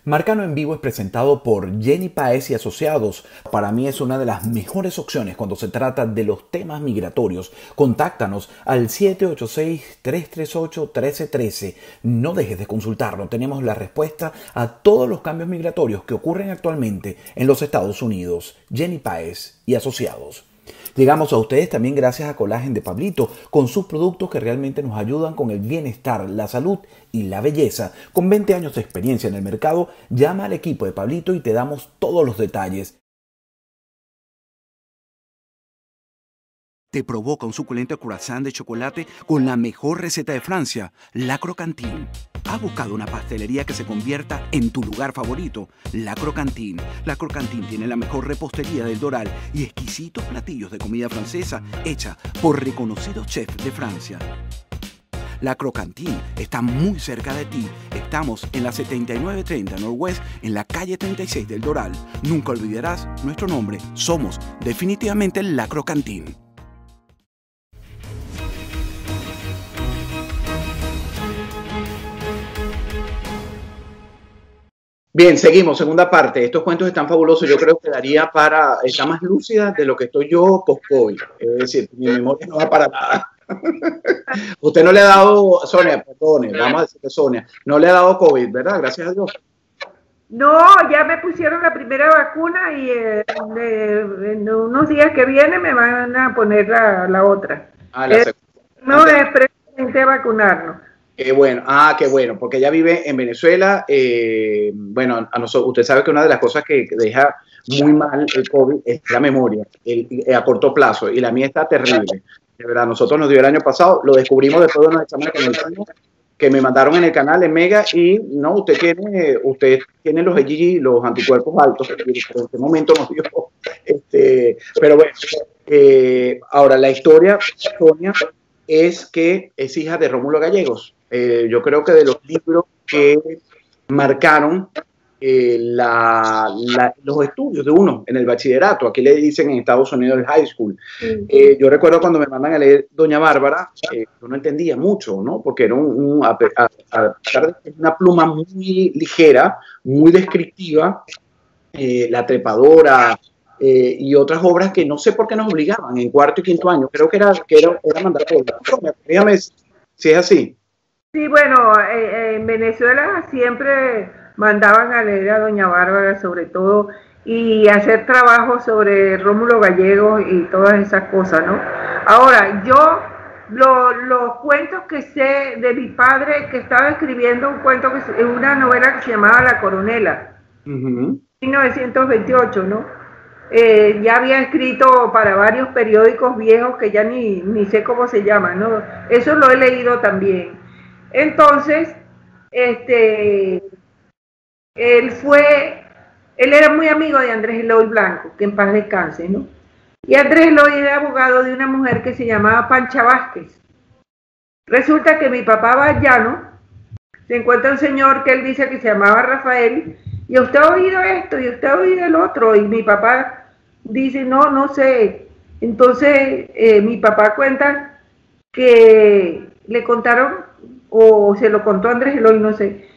Marcano en Vivo es presentado por Jenny Páez y Asociados. Para mí es una de las mejores opciones cuando se trata de los temas migratorios. Contáctanos al 786-338-1313. No dejes de consultarlo. Tenemos la respuesta a todos los cambios migratorios que ocurren actualmente en los Estados Unidos. Jenny Páez y Asociados. Llegamos a ustedes también gracias a Colágeno de Pablito, con sus productos que realmente nos ayudan con el bienestar, la salud y la belleza. Con 20 años de experiencia en el mercado, llama al equipo de Pablito y te damos todos los detalles. Te provoca un suculento croissant de chocolate con la mejor receta de Francia, La Croquantine. ¿Has buscado una pastelería que se convierta en tu lugar favorito? La Croquantine. La Croquantine tiene la mejor repostería del Doral y exquisitos platillos de comida francesa hecha por reconocidos chefs de Francia. La Croquantine está muy cerca de ti. Estamos en la 7930 Northwest, en la calle 36 del Doral. Nunca olvidarás nuestro nombre. Somos definitivamente La Croquantine. Bien, seguimos, segunda parte. Estos cuentos están fabulosos. Yo creo que daría para... Está más lúcida de lo que estoy yo post-COVID. Es decir, mi memoria no va para nada. Usted no le ha dado... Sonia, perdone, vamos a decir que Sonia. No le ha dado COVID, ¿verdad? Gracias a Dios. No, ya me pusieron la primera vacuna y en unos días que vienen me van a poner la otra. La segunda. No es precisamente vacunarnos. Qué bueno, qué bueno, porque ella vive en Venezuela. Bueno, a nosotros, usted sabe que una de las cosas que deja muy mal el COVID es la memoria, a corto plazo, y la mía está terrible. De verdad, nosotros nos dio el año pasado, lo descubrimos después de unos exámenes que me mandaron en el canal en Mega, y no, usted tiene los IgG, los anticuerpos altos, en este momento nos dio. Pero bueno, ahora la historia, Sonia, es que es hija de Rómulo Gallegos. Yo creo que de los libros que marcaron los estudios de uno en el bachillerato, aquí le dicen en Estados Unidos el high school. Yo recuerdo cuando me mandan a leer Doña Bárbara, yo no entendía mucho, ¿no? Porque era a pesar de una pluma muy ligera, muy descriptiva, La Trepadora, y otras obras que no sé por qué nos obligaban en cuarto y quinto año. Creo que era mandatorio. Dígame si es así. Sí, bueno, en Venezuela siempre mandaban a leer a Doña Bárbara, sobre todo, y hacer trabajos sobre Rómulo Gallegos y todas esas cosas, ¿no? Ahora, yo los cuentos que sé de mi padre, que estaba escribiendo un cuento, una novela que se llamaba La Coronela, 1928, ¿no? Ya había escrito para varios periódicos viejos que ya ni sé cómo se llaman, ¿no? Eso lo he leído también. Entonces, él era muy amigo de Andrés Eloy Blanco, que en paz descanse, ¿no? Y Andrés Eloy era abogado de una mujer que se llamaba Pancha Vázquez. Resulta que mi papá va al llano, se encuentra un señor que él dice que se llamaba Rafael, y usted ha oído esto, y usted ha oído el otro, y mi papá dice, no sé. Entonces, mi papá cuenta que le contaron, o se lo contó Andrés Eloy, no sé,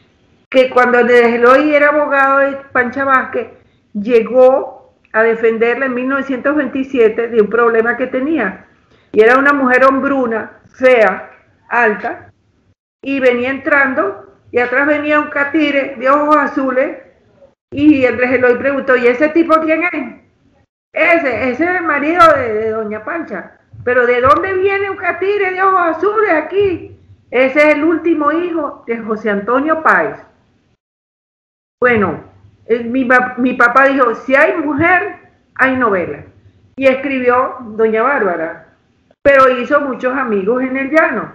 que cuando Andrés Eloy era abogado de Pancha Vázquez, llegó a defenderla en 1927 de un problema que tenía. Y era una mujer hombruna, fea, alta, y venía entrando, y atrás venía un catire de ojos azules, y Andrés Eloy preguntó, ¿y ese tipo quién es? Ese es el marido de doña Pancha. Pero ¿de dónde viene un catire de ojos azules aquí? Ese es el último hijo de José Antonio Páez. Bueno, mi papá dijo, si hay mujer, hay novela. Y escribió Doña Bárbara. Pero hizo muchos amigos en el llano.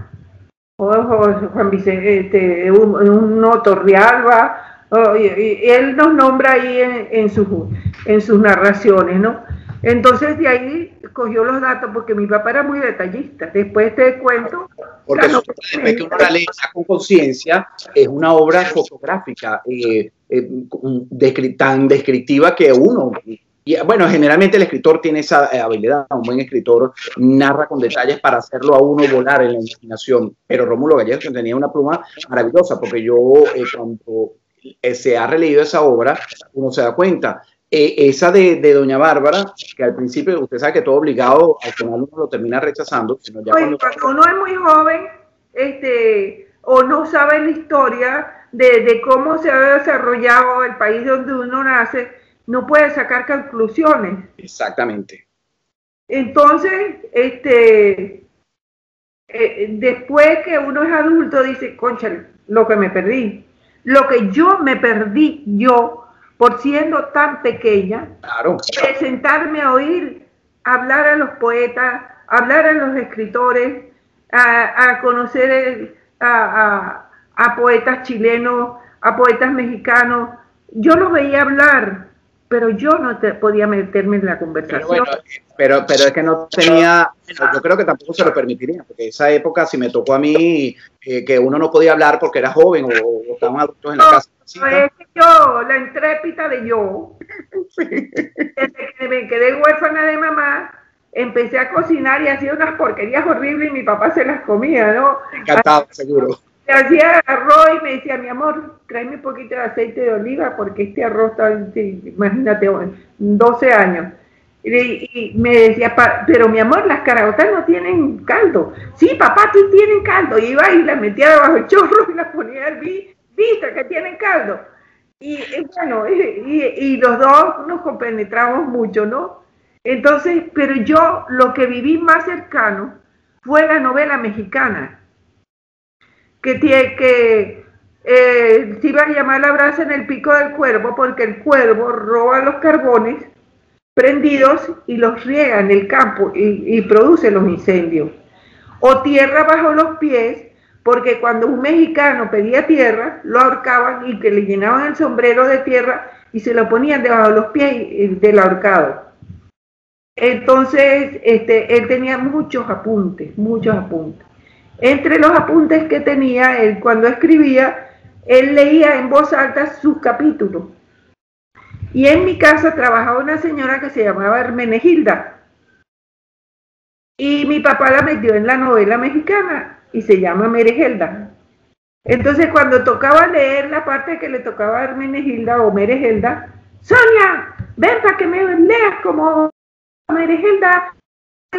Juan Vicente, uno Torrealba, y él nos nombra ahí en sus narraciones, ¿no? Entonces de ahí cogió los datos porque mi papá era muy detallista. Después te cuento. Porque después que uno la lee con conciencia, es una obra fotográfica tan descriptiva que uno... Y bueno, generalmente el escritor tiene esa habilidad, un buen escritor narra con detalles para hacerlo a uno volar en la imaginación. Pero Rómulo Gallegos tenía una pluma maravillosa, porque yo cuando se ha releído esa obra, uno se da cuenta. Esa de Doña Bárbara, que al principio usted sabe que todo obligado, al final uno lo termina rechazando. Sino ya cuando uno es muy joven, o no sabe la historia de cómo se ha desarrollado el país donde uno nace, no puede sacar conclusiones. Exactamente. Entonces, después que uno es adulto, dice, concha, lo que me perdí. Lo que yo me perdí, yo, por siendo tan pequeña, claro, de sentarme a oír hablar a los poetas, hablar a los escritores, a conocer a poetas chilenos, a poetas mexicanos. Yo los veía hablar, pero yo no podía meterme en la conversación. Pero es que no tenía, yo creo que tampoco se lo permitiría, porque esa época, si me tocó a mí, que uno no podía hablar porque era joven o estaban adultos en la casa. No, es que yo, la intrépida de yo, desde que me quedé huérfana de mamá, empecé a cocinar y hacía unas porquerías horribles y mi papá se las comía, ¿no? Encantado, seguro. Hacía arroz y me decía, mi amor, tráeme un poquito de aceite de oliva porque este arroz está, imagínate, 12 años. Y me decía, pero mi amor, las caraotas no tienen caldo. Sí, papá, sí tienen caldo. Y iba y las metía debajo del chorro y las ponía a hervir, viste que tienen caldo. Y bueno, y los dos nos compenetramos mucho, ¿no? Entonces, pero yo lo que viví más cercano fue la novela mexicana, que se iba a llamar La brasa en el pico del cuervo, porque el cuervo roba los carbones prendidos y los riega en el campo y produce los incendios. O Tierra bajo los pies, porque cuando un mexicano pedía tierra, lo ahorcaban y que le llenaban el sombrero de tierra y se lo ponían debajo de los pies del ahorcado. Entonces, él tenía muchos apuntes. Entre los apuntes que tenía, él cuando escribía, él leía en voz alta sus capítulos. Y en mi casa trabajaba una señora que se llamaba Hermenegilda. Y mi papá la metió en la novela mexicana y se llama Meregelda. Entonces cuando tocaba leer la parte que le tocaba a Hermenegilda o Meregelda, Sonia, ven para que me leas como Meregelda.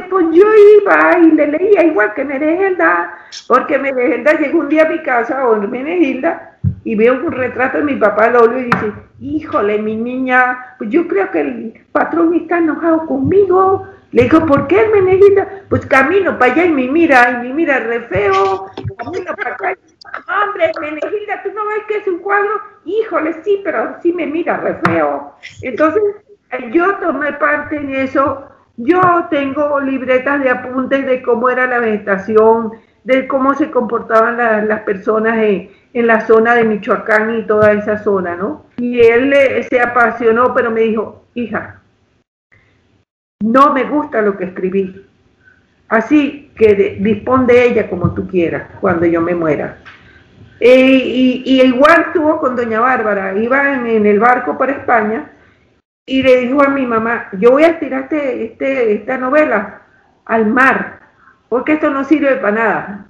Pues yo iba y le leía igual que Meregelda, porque Meregelda llegó un día a mi casa, o Hermenegilda, y veo un retrato de mi papá al óleo y dice, híjole, mi niña, pues yo creo que el patrón está enojado conmigo. Le digo, ¿por qué, Hermenegilda? Pues camino para allá y me mira re feo, camino para acá. Hombre, Hermenegilda, ¿tú no ves que es un cuadro? Híjole, sí, pero sí me mira re feo. Entonces, yo tomé parte en eso. Yo tengo libretas de apuntes de cómo era la vegetación, de cómo se comportaban las personas en la zona de Michoacán y toda esa zona, ¿no? Y él se apasionó, pero me dijo, hija, no me gusta lo que escribí, así que dispón de ella como tú quieras cuando yo me muera. Y igual estuvo con doña Bárbara, iban en el barco para España, y le dijo a mi mamá, yo voy a tirar esta novela al mar, porque esto no sirve para nada.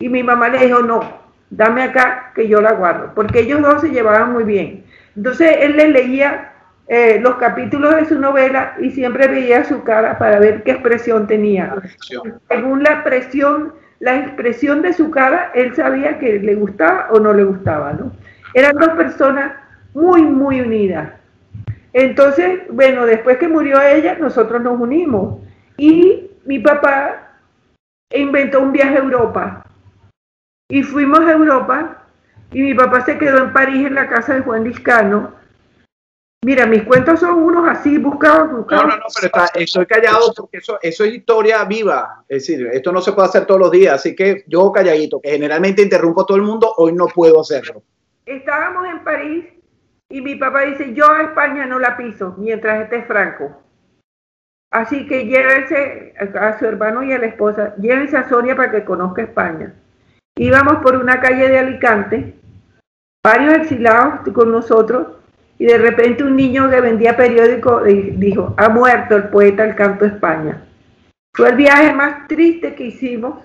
Y mi mamá le dijo, no, dame acá que yo la guardo, porque ellos dos se llevaban muy bien. Entonces él le leía los capítulos de su novela y siempre veía su cara para ver qué expresión tenía. Según la expresión de su cara, él sabía que le gustaba o no le gustaba, ¿no? Eran dos personas muy, muy unidas. Entonces, bueno, después que murió ella, nosotros nos unimos y mi papá inventó un viaje a Europa y fuimos a Europa y mi papá se quedó en París en la casa de Juan Liscano. Mira, mis cuentos son unos así, buscados. No, pero estoy callado porque eso es historia viva, es decir, esto no se puede hacer todos los días, así que yo calladito, que generalmente interrumpo a todo el mundo, hoy no puedo hacerlo. Estábamos en París. Y mi papá dice, yo a España no la piso mientras esté Franco. Así que llévense a su hermano y a la esposa, llévense a Sonia para que conozca España. Íbamos por una calle de Alicante, varios exilados con nosotros, y de repente un niño que vendía periódico dijo, ha muerto el poeta del canto de España. Fue el viaje más triste que hicimos,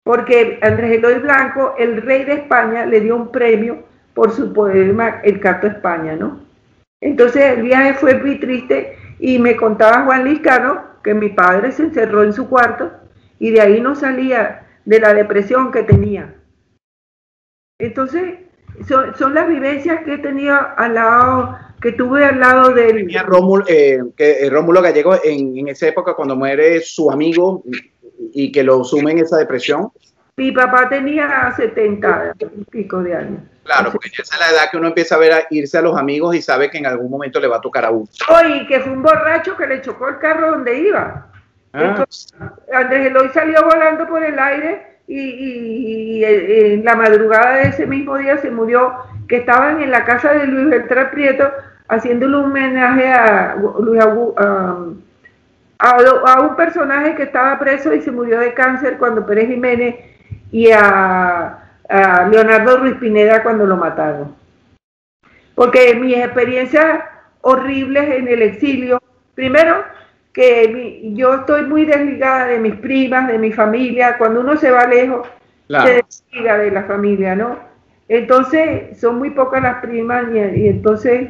porque Andrés Eloy Blanco, el rey de España, le dio un premio por su poema El Canto a España, ¿no? Entonces el viaje fue muy triste y me contaba Juan Liscano que mi padre se encerró en su cuarto y de ahí no salía de la depresión que tenía. Entonces son las vivencias que he tenido al lado, que tuve al lado del... Rómulo Gallego en esa época cuando muere su amigo y que lo sume en esa depresión. Mi papá tenía 70 y pico de años. Claro, porque esa es la edad que uno empieza a ver a irse a los amigos y sabe que en algún momento le va a tocar a uno. Y que fue un borracho que le chocó el carro donde iba. Entonces, Andrés Eloy salió volando por el aire y en la madrugada de ese mismo día se murió, que estaban en la casa de Luis Beltrán Prieto haciéndole un homenaje a un personaje que estaba preso y se murió de cáncer cuando Pérez Jiménez, y a Leonardo Ruiz Pineda cuando lo mataron. Porque mis experiencias horribles en el exilio, primero que yo estoy muy desligada de mis primas, de mi familia. Cuando uno se va lejos, claro, se desliga de la familia, ¿no? Entonces son muy pocas las primas y entonces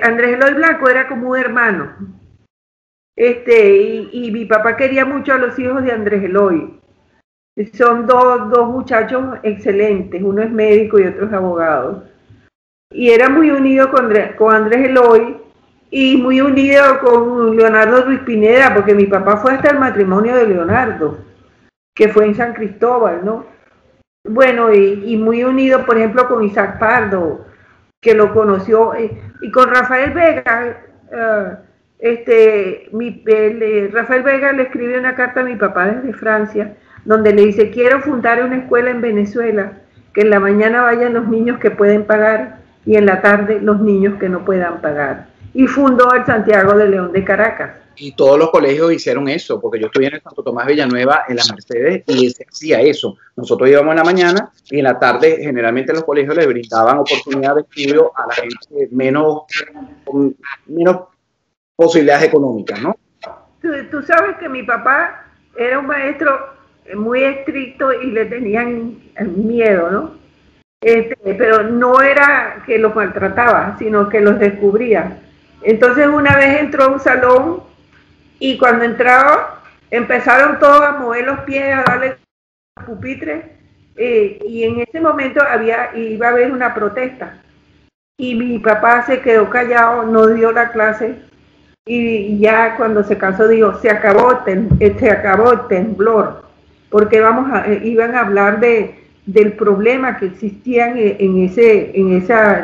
Andrés Eloy Blanco era como un hermano. Y mi papá quería mucho a los hijos de Andrés Eloy. Son dos muchachos excelentes, uno es médico y otro es abogado. Y era muy unido con Andrés Eloy y muy unido con Leonardo Ruiz Pineda, porque mi papá fue hasta el matrimonio de Leonardo, que fue en San Cristóbal, ¿no? Bueno, y muy unido, por ejemplo, con Isaac Pardo, que lo conoció, y con Rafael Vega. Rafael Vega le escribe una carta a mi papá desde Francia, donde le dice: quiero fundar una escuela en Venezuela, que en la mañana vayan los niños que pueden pagar y en la tarde los niños que no puedan pagar. Y fundó el Santiago de León de Caracas. Y todos los colegios hicieron eso, porque yo estuve en el Santo Tomás Villanueva, en la Mercedes, y se hacía eso. Nosotros íbamos en la mañana y en la tarde generalmente los colegios les brindaban oportunidad de estudio a la gente menos posibilidades económicas, ¿no? Tú sabes que mi papá era un maestro muy estricto y le tenían miedo, ¿no? Pero no era que los maltrataba, sino que los descubría. Entonces una vez entró a un salón y cuando entraba empezaron todos a mover los pies, a darle pupitres, y en ese momento iba a haber una protesta. Y mi papá se quedó callado, no dio la clase, y ya cuando se cansó dijo: se acabó el temblor, porque iban a hablar del problema que existía en ese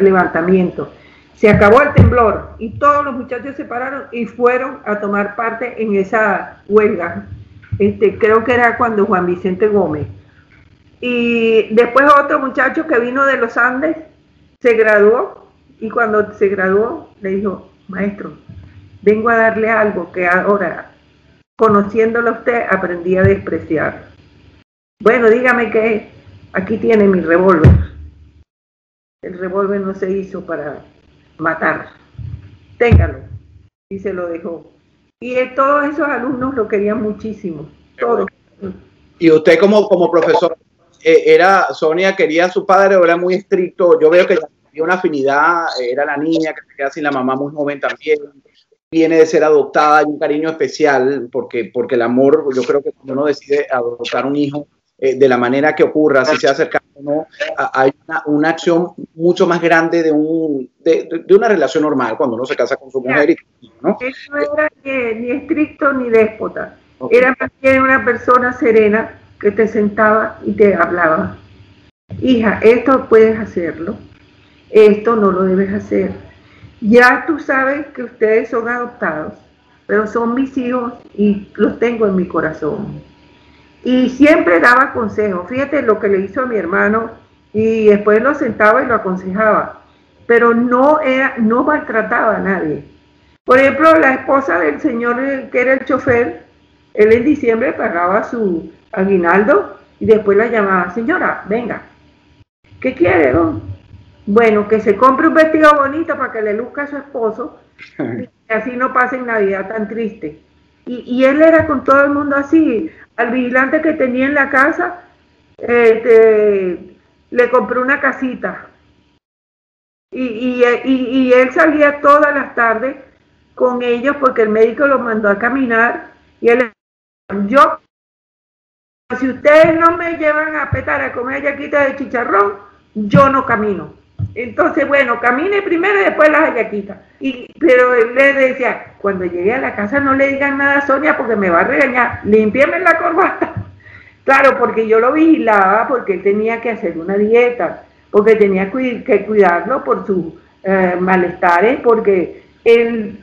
levantamiento. Se acabó el temblor y todos los muchachos se pararon y fueron a tomar parte en esa huelga. Creo que era cuando Juan Vicente Gómez. Y después otro muchacho que vino de los Andes se graduó, y cuando se graduó le dijo: maestro, vengo a darle algo que ahora, conociéndolo a usted, aprendí a despreciar. Bueno, dígame qué. Aquí tiene mi revólver. El revólver no se hizo para matar. Téngalo. Y se lo dejó. Y todos esos alumnos lo querían muchísimo. Todos. Y usted como profesor, Sonia quería a su padre o era muy estricto? Yo veo que había una afinidad, era la niña que se queda sin la mamá muy joven también. Viene de ser adoptada, hay un cariño especial, porque el amor, yo creo que cuando uno decide adoptar un hijo, de la manera que ocurra, si se acerca o no, hay una acción mucho más grande de una relación normal cuando uno se casa con su mujer. ¿No? Él no era ni estricto ni déspota. Okay. Era más bien una persona serena que te sentaba y te hablaba: hija, esto puedes hacerlo, esto no lo debes hacer. Ya tú sabes que ustedes son adoptados, pero son mis hijos y los tengo en mi corazón. Y siempre daba consejos. Fíjate lo que le hizo a mi hermano, y después lo sentaba y lo aconsejaba, pero no maltrataba a nadie. Por ejemplo, la esposa del señor que era el chofer, él en diciembre pagaba su aguinaldo y después la llamaba: señora, venga, ¿qué quiere, don? Bueno, que se compre un vestido bonito para que le luzca a su esposo y así no pase Navidad tan triste. Y él era con todo el mundo así. Al vigilante que tenía en la casa, le compré una casita. Y él salía todas las tardes con ellos porque el médico lo mandó a caminar y él, yo, si ustedes no me llevan a Petare a comer hallaquitas de chicharrón, yo no camino. Entonces, bueno, camine primero y después las hallaquitas. Pero él le decía, cuando llegue a la casa no le digan nada a Sonia porque me va a regañar, límpiame la corbata. Claro, porque yo lo vigilaba porque él tenía que hacer una dieta, porque tenía que cuidarlo por sus malestares, porque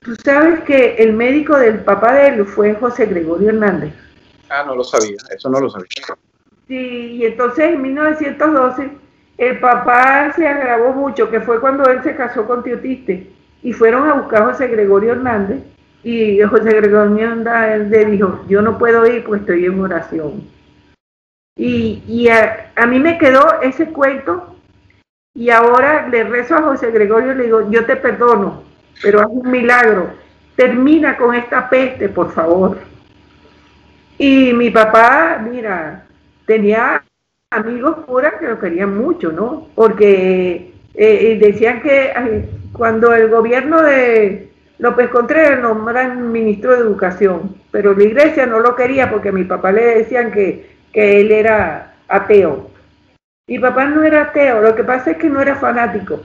tú sabes que el médico del papá de él fue José Gregorio Hernández. Ah, no lo sabía, eso no lo sabía. Sí, y entonces en 1912 el papá se agravó mucho, que fue cuando él se casó con Teotiste, y fueron a buscar a José Gregorio Hernández, y José Gregorio Hernández le dijo, yo no puedo ir porque estoy en oración. Y a mí me quedó ese cuento, y ahora le rezo a José Gregorio y le digo, yo te perdono, pero haz un milagro, termina con esta peste, por favor. Y mi papá, mira, tenía amigos curas que lo querían mucho, ¿no? Porque decían que cuando el gobierno de López Contreras nombran ministro de Educación, pero la iglesia no lo quería porque a mi papá le decían que él era ateo. Mi papá no era ateo, lo que pasa es que no era fanático,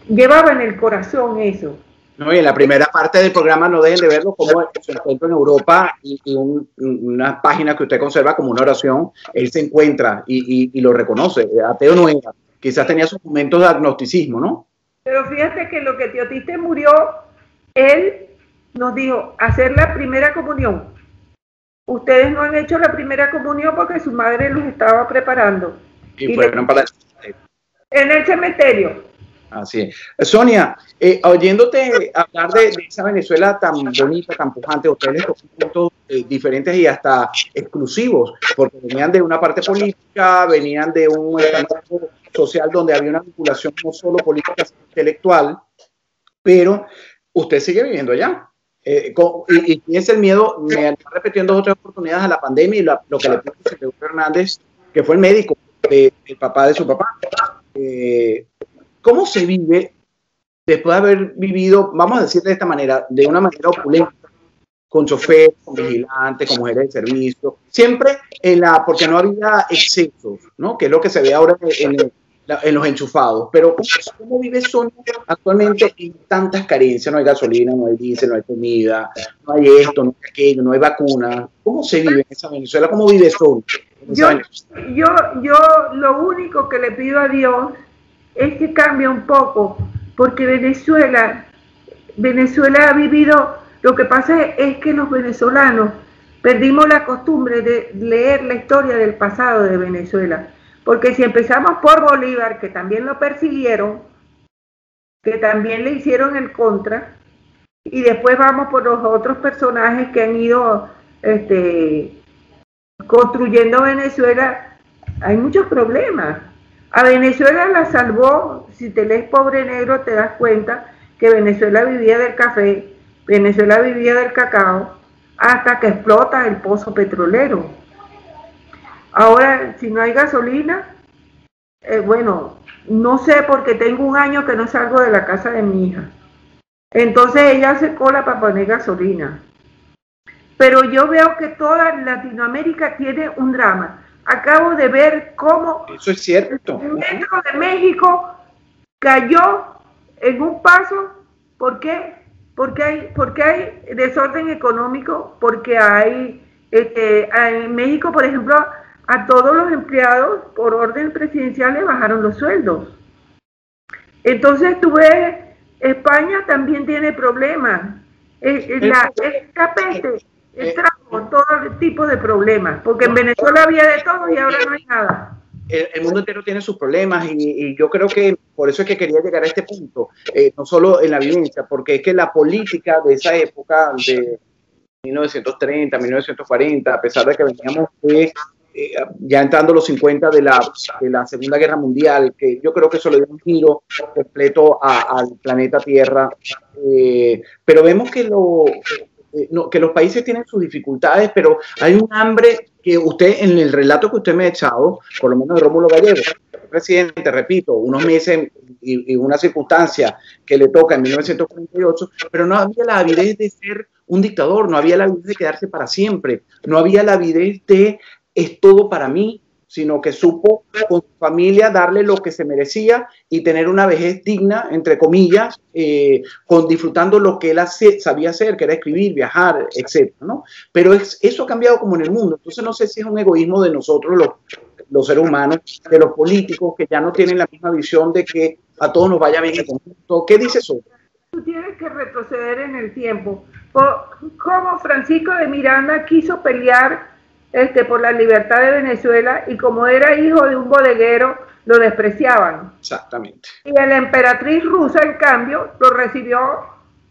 llevaba en el corazón eso. No, y en la primera parte del programa no dejen de verlo como se encuentra en Europa y una página que usted conserva como una oración, él se encuentra y lo reconoce. Ateo no era, quizás tenía sus momentos de agnosticismo, ¿no? Pero fíjate que lo que Teotiste murió, él nos dijo, hacer la primera comunión. Ustedes no han hecho la primera comunión porque su madre los estaba preparando. Y fueron para en el cementerio. Así es. Sonia, oyéndote hablar de esa Venezuela tan bonita, tan pujante, ustedes con puntos diferentes y hasta exclusivos, porque venían de una parte política, venían de un estamento social donde había una vinculación no solo política, sino intelectual, pero usted sigue viviendo allá. Y es el miedo, me han repetido 2 o 3 oportunidades a la pandemia y lo que le puso Gregorio Hernández, que fue el médico del papá de su papá. ¿Cómo se vive después de haber vivido, vamos a decir de esta manera, de una manera opulenta, con chofer, con vigilante, con mujeres de servicio, siempre porque no había excesos, ¿no? Que es lo que se ve ahora en los enchufados. Pero ¿cómo vive Sonia actualmente en tantas carencias? No hay gasolina, no hay diésel, no hay comida, no hay esto, no hay aquello, no hay vacuna. ¿Cómo se vive en esa Venezuela? ¿Cómo vive Sonia? Yo lo único que le pido a Dios es que cambie un poco, porque Venezuela ha vivido, lo que pasa es que los venezolanos perdimos la costumbre de leer la historia del pasado de Venezuela, porque si empezamos por Bolívar, que también lo persiguieron, que también le hicieron el contra, y después vamos por los otros personajes que han ido construyendo Venezuela, hay muchos problemas. A Venezuela la salvó, si te lees Pobre Negro te das cuenta que Venezuela vivía del café, Venezuela vivía del cacao, hasta que explota el pozo petrolero. Ahora, si no hay gasolina, bueno, no sé porque tengo 1 año que no salgo de la casa de mi hija. Entonces ella hace cola para poner gasolina. Pero yo veo que toda Latinoamérica tiene un drama. Acabo de ver cómo eso es cierto. El metro de México cayó en un paso. ¿Por qué? Porque hay desorden económico, porque hay en México, por ejemplo, a todos los empleados por orden presidencial le bajaron los sueldos. Entonces tú ves, España también tiene problemas. Esta peste trajo todo tipo de problemas, porque en Venezuela había de todo y ahora no hay nada. El mundo entero tiene sus problemas y yo creo que por eso es que quería llegar a este punto, no solo en la vivencia, porque es que la política de esa época de 1930, 1940, a pesar de que veníamos ya entrando los 50 de la Segunda Guerra Mundial, que yo creo que eso le dio un giro completo al planeta Tierra, pero vemos que los países tienen sus dificultades, pero hay un hambre que usted, en el relato que usted me ha echado, por lo menos de Rómulo Gallego, presidente, repito, unos meses y una circunstancia que le toca en 1948, pero no había la avidez de ser un dictador, no había la avidez de quedarse para siempre, no había la avidez de es todo para mí, sino que supo con su familia darle lo que se merecía y tener una vejez digna, entre comillas, disfrutando lo que él sabía hacer, que era escribir, viajar, etc., ¿no? Pero eso ha cambiado como en el mundo. Entonces no sé si es un egoísmo de nosotros, los seres humanos, de los políticos, que ya no tienen la misma visión de que a todos nos vaya bien en conjunto. ¿Qué dice eso? Tú tienes que retroceder en el tiempo. Como Francisco de Miranda quiso pelear por la libertad de Venezuela, y como era hijo de un bodeguero, lo despreciaban. Exactamente. Y la emperatriz rusa, en cambio, lo recibió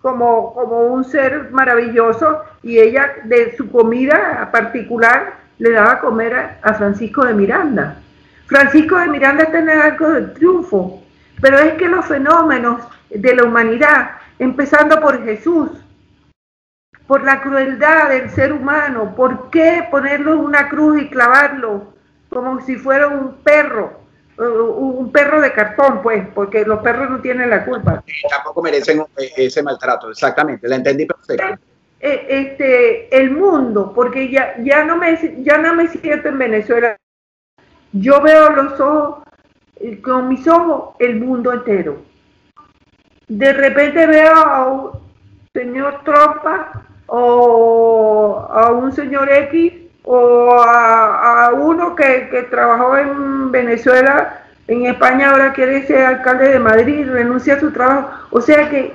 como un ser maravilloso, y ella, de su comida particular, le daba a comer a Francisco de Miranda. Francisco de Miranda está en el arco del triunfo, pero es que los fenómenos de la humanidad, empezando por Jesús, por la crueldad del ser humano, ¿por qué ponerlo en una cruz y clavarlo como si fuera un perro de cartón, pues? Porque los perros no tienen la culpa. Tampoco merecen ese maltrato, exactamente, la entendí perfecto. El mundo, porque ya no me siento en Venezuela, yo veo los ojos, con mis ojos, el mundo entero. De repente veo a un señor Trompa, o a un señor X, o a uno que trabajó en Venezuela, en España, ahora quiere ser alcalde de Madrid, renuncia a su trabajo. O sea que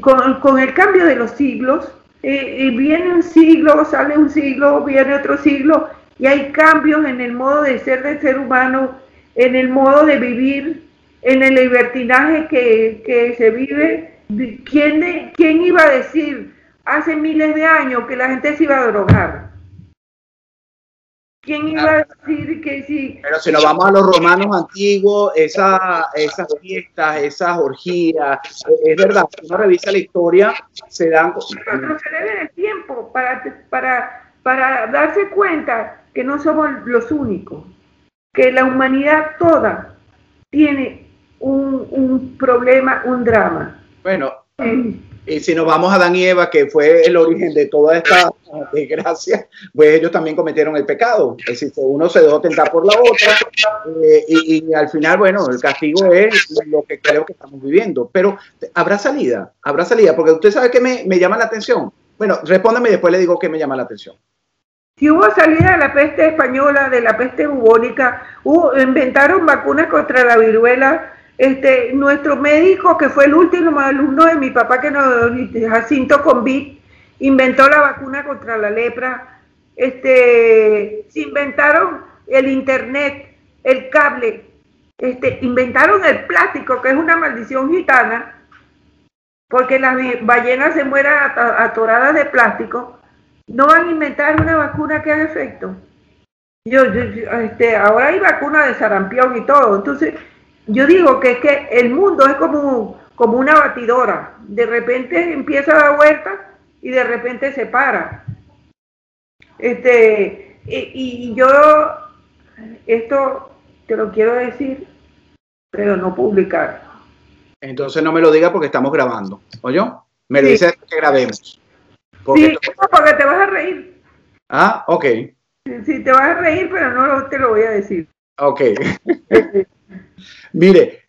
con el cambio de los siglos, viene un siglo, sale un siglo, viene otro siglo, y hay cambios en el modo de ser del ser humano, en el modo de vivir, en el libertinaje que se vive. ¿Quién iba a decir hace miles de años que la gente se iba a drogar? ¿Quién iba a decir que sí? Pero si nos vamos a los romanos antiguos, esas fiestas, esas orgías, es verdad, si uno revisa la historia, se dan... Retroceder en el tiempo para darse cuenta que no somos los únicos, que la humanidad toda tiene un problema, un drama. Bueno, y si nos vamos a Adán y Eva, que fue el origen de toda esta desgracia, pues ellos también cometieron el pecado. Es decir, uno se dejó tentar por la otra, y al final, bueno, el castigo es lo que creo que estamos viviendo. Pero habrá salida, porque usted sabe que me llama la atención. Bueno, respóndame y después le digo que me llama la atención. Si hubo salida de la peste española, de la peste bubónica, inventaron vacunas contra la viruela. Nuestro médico, que fue el último alumno de mi papá, Jacinto Convit, inventó la vacuna contra la lepra. Se inventaron el internet, el cable, inventaron el plástico, que es una maldición gitana, porque las ballenas se mueren atoradas de plástico. No van a inventar una vacuna que haga efecto. Ahora hay vacuna de sarampión y todo. Entonces, yo digo que es que el mundo es como una batidora. De repente empieza a dar vueltas y de repente se para. Y yo esto te lo quiero decir, pero no publicar. Entonces no me lo diga porque estamos grabando. ¿Oye? Me dice que grabemos. Porque porque te vas a reír. Ah, ok. Sí, te vas a reír, pero no te lo voy a decir. Ok. Mire.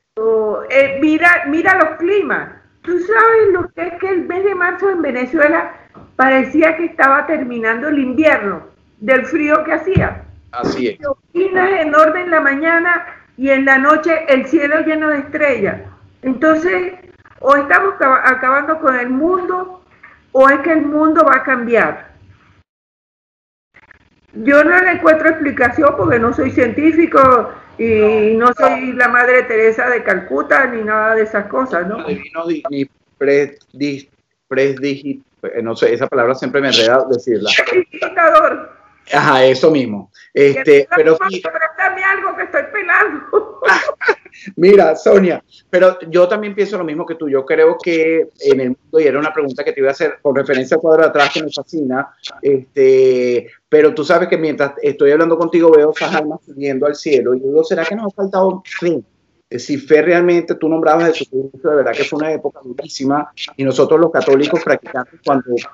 Mira los climas. ¿Tú sabes lo que es que el mes de marzo en Venezuela parecía que estaba terminando el invierno, del frío que hacía? Así es. Lluvias enormes en la mañana y en la noche el cielo lleno de estrellas. Entonces, o estamos acabando con el mundo, o es que el mundo va a cambiar. Yo no le encuentro explicación porque no soy científico y no soy la Madre Teresa de Calcuta ni nada de esas cosas, ¿no? No sé, esa palabra siempre me enreda decirla. Dictador. Ajá, eso mismo. Pero préstame algo que estoy pelando. Mira, Sonia, pero yo también pienso lo mismo que tú. Yo creo que en el mundo, y era una pregunta que te iba a hacer con referencia al cuadro de atrás que me fascina, pero tú sabes que mientras estoy hablando contigo veo esas almas subiendo al cielo y yo digo, ¿será que nos ha faltado fe? Si fe realmente, tú nombrabas a Jesucristo, de verdad que fue una época durísima y nosotros los católicos practicantes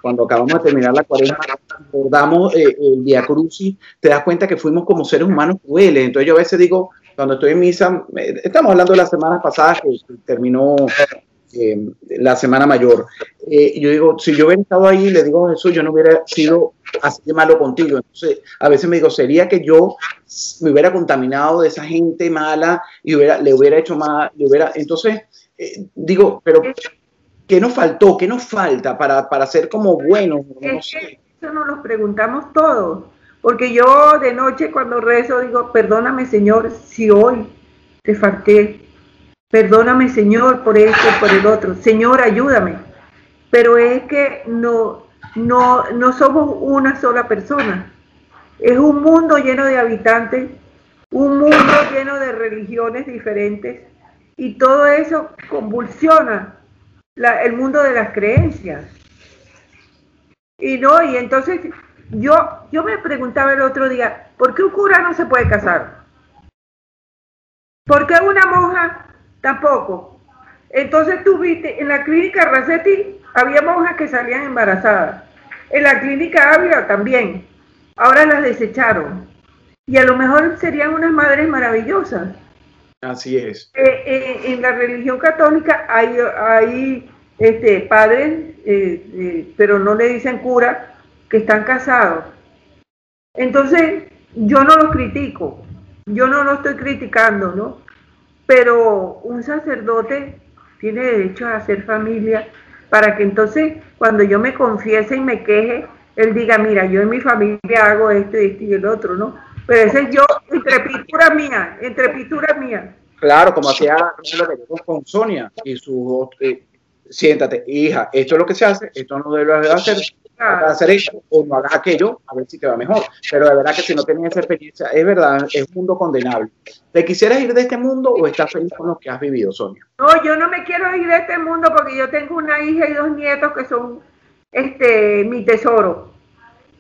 cuando acabamos de terminar la cuaresma, recordamos el Vía Crucis, te das cuenta que fuimos como seres humanos crueles. Entonces yo a veces digo, cuando estoy en misa, estamos hablando de las semanas pasadas que terminó la Semana Mayor, yo digo, si yo hubiera estado ahí, le digo a Jesús, yo no hubiera sido así de malo contigo. Entonces a veces me digo, ¿sería que yo me hubiera contaminado de esa gente mala y le hubiera hecho mal? Entonces digo, pero ¿qué nos faltó? ¿Qué nos falta para ser como buenos? No sé. Eso nos lo preguntamos todos, porque yo de noche cuando rezo digo, perdóname Señor si hoy te falté, perdóname Señor por esto, por el otro, Señor ayúdame, pero es que no somos una sola persona, es un mundo lleno de habitantes, un mundo lleno de religiones diferentes y todo eso convulsiona el mundo de las creencias. Y entonces yo me preguntaba el otro día, ¿por qué un cura no se puede casar? ¿Por qué una monja tampoco? Entonces tú viste, en la clínica Racetti había monjas que salían embarazadas, en la clínica Ávila también, ahora las desecharon, y a lo mejor serían unas madres maravillosas. Así es. En la religión católica hay padres, pero no le dicen cura, que están casados. Entonces, yo no los critico, yo no lo estoy criticando, ¿no? Pero un sacerdote tiene derecho a hacer familia para que entonces, cuando yo me confiese y me queje, él diga, mira, yo en mi familia hago esto y el otro, ¿no? Pero ese es yo, entre pintura mía. Claro, como hacía con Sonia y su... siéntate, hija, esto es lo que se hace, esto no debes hacer esto, o no hagas aquello, a ver si te va mejor. Pero de verdad que si no tienes esa experiencia, es verdad, es un mundo condenable. ¿Te quisieras ir de este mundo o estás feliz con lo que has vivido, Sonia? No, yo no me quiero ir de este mundo porque yo tengo una hija y 2 nietos que son mi tesoro.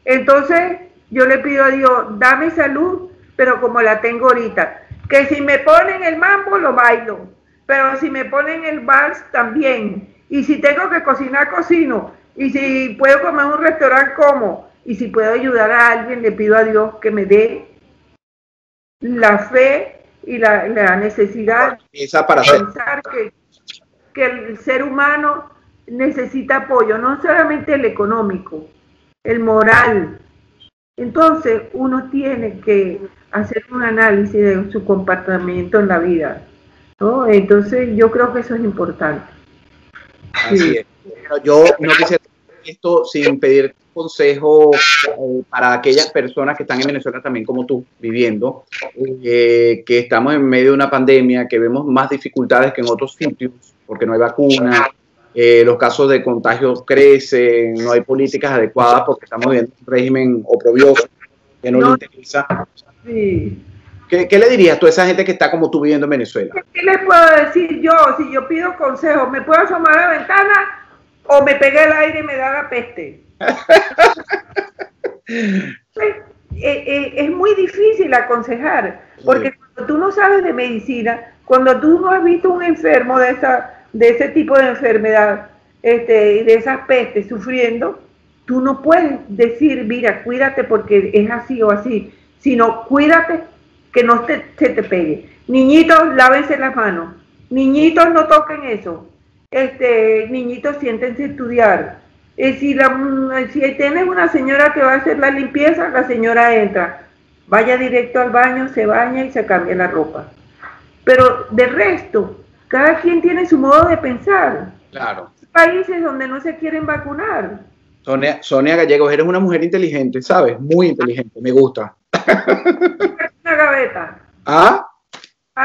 Entonces, yo le pido a Dios, dame salud, pero como la tengo ahorita. Que si me ponen el mambo, lo bailo. Pero si me ponen el vals, también. Y si tengo que cocinar, cocino. Y si puedo comer en un restaurante, como. Y si puedo ayudar a alguien, le pido a Dios que me dé la fe y la necesidad esa para de pensar que el ser humano necesita apoyo, no solamente el económico, el moral. Entonces, uno tiene que hacer un análisis de su comportamiento en la vida, ¿no? Entonces, yo creo que eso es importante. Así es. Pero yo no quisiera esto sin pedir consejo para aquellas personas que están en Venezuela también como tú, viviendo, que estamos en medio de una pandemia, que vemos más dificultades que en otros sitios, porque no hay vacuna, los casos de contagio crecen, no hay políticas adecuadas porque estamos viviendo un régimen oprobioso que no le interesa. Sí. ¿Qué le dirías tú a esa gente que está como tú viviendo en Venezuela? ¿Qué les puedo decir yo? Si yo pido consejo, ¿me puedo asomar a la ventana o me pega el aire y me da la peste? Es muy difícil aconsejar, porque cuando tú no sabes de medicina, cuando tú no has visto un enfermo de ese tipo de enfermedad, de esas pestes sufriendo, tú no puedes decir, mira, cuídate porque es así o así, sino cuídate que no se te pegue. Niñitos, lávense las manos. Niñitos, no toquen eso. Niñitos, siéntense a estudiar. Si tienes una señora que va a hacer la limpieza, la señora entra. Vaya directo al baño, se baña y se cambia la ropa. Pero de resto, cada quien tiene su modo de pensar. Claro. Hay países donde no se quieren vacunar. Sonia Gallegos, eres una mujer inteligente, ¿sabes? Muy inteligente, me gusta. Una gaveta. ¿Ah?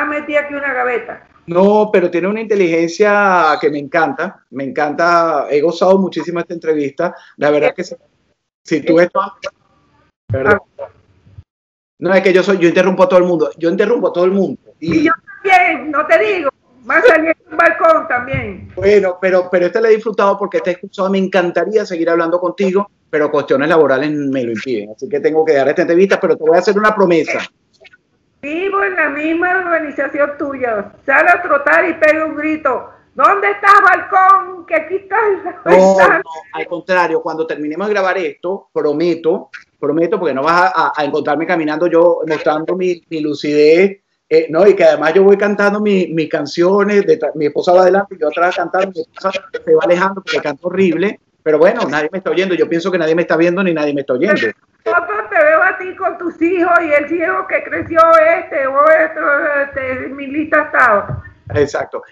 Metí aquí una gaveta. No, pero tiene una inteligencia que me encanta, he gozado muchísimo esta entrevista, la verdad que si tú estás... Perdón. No, es que yo interrumpo a todo el mundo, y yo también, no te digo. Va a salir en un balcón también. Bueno, pero este lo he disfrutado porque te he escuchado. Me encantaría seguir hablando contigo, pero cuestiones laborales me lo impiden. Así que tengo que dar esta entrevista, pero te voy a hacer una promesa. Vivo en la misma organización tuya. Sale a trotar y pega un grito. ¿Dónde estás, balcón? Que aquí está la No, al contrario, cuando terminemos de grabar esto, prometo, porque no vas a encontrarme caminando yo mostrando mi lucidez, no, y que además yo voy cantando mis canciones, mi esposa va adelante y yo atrás cantando, mi esposa se va alejando porque canto horrible, pero bueno, nadie me está oyendo, yo pienso que nadie me está viendo ni nadie me está oyendo. Te veo a ti con tus hijos y el hijo que creció mi lista ha estado. Exacto.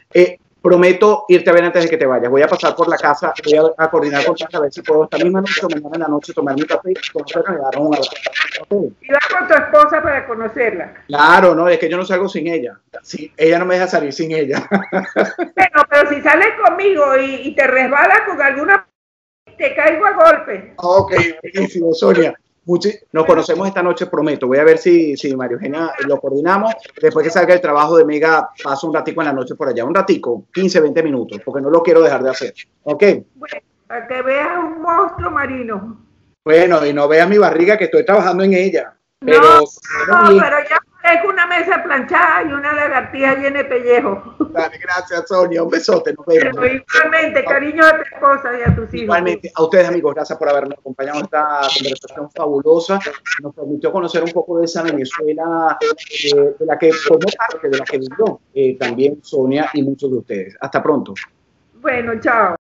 Prometo irte a ver antes de que te vayas. Voy a pasar por la casa, voy a coordinar con a ver si puedo esta misma noche o mañana en la noche tomar mi café y conocerla y dar un abrazo. Okay. Y vas con tu esposa para conocerla. Claro, no, es que yo no salgo sin ella. Sí, ella no me deja salir sin ella. Bueno, pero si sales conmigo y te resbalas con alguna, te caigo a golpe. Ok, buenísimo, Sonia. Nos conocemos esta noche, prometo. Voy a ver si María Eugenia lo coordinamos. Después que salga el trabajo de Mega, paso un ratico en la noche por allá. Un ratico, 15, 20 minutos, porque no lo quiero dejar de hacer. ¿Ok? Bueno, para que veas un monstruo marino. Bueno, y no veas mi barriga, que estoy trabajando en ella. Pero ya es una mesa planchada y una lagartija llena de pellejo. Dale, gracias, Sonia. Un besote. Nos vemos. Pero igualmente, cariño a tu esposa y a tus hijos. Igualmente, a ustedes, amigos, gracias por habernos acompañado en esta conversación fabulosa. Nos permitió conocer un poco de esa Venezuela de la que formó parte, de la que vivió también Sonia y muchos de ustedes. Hasta pronto. Bueno, chao.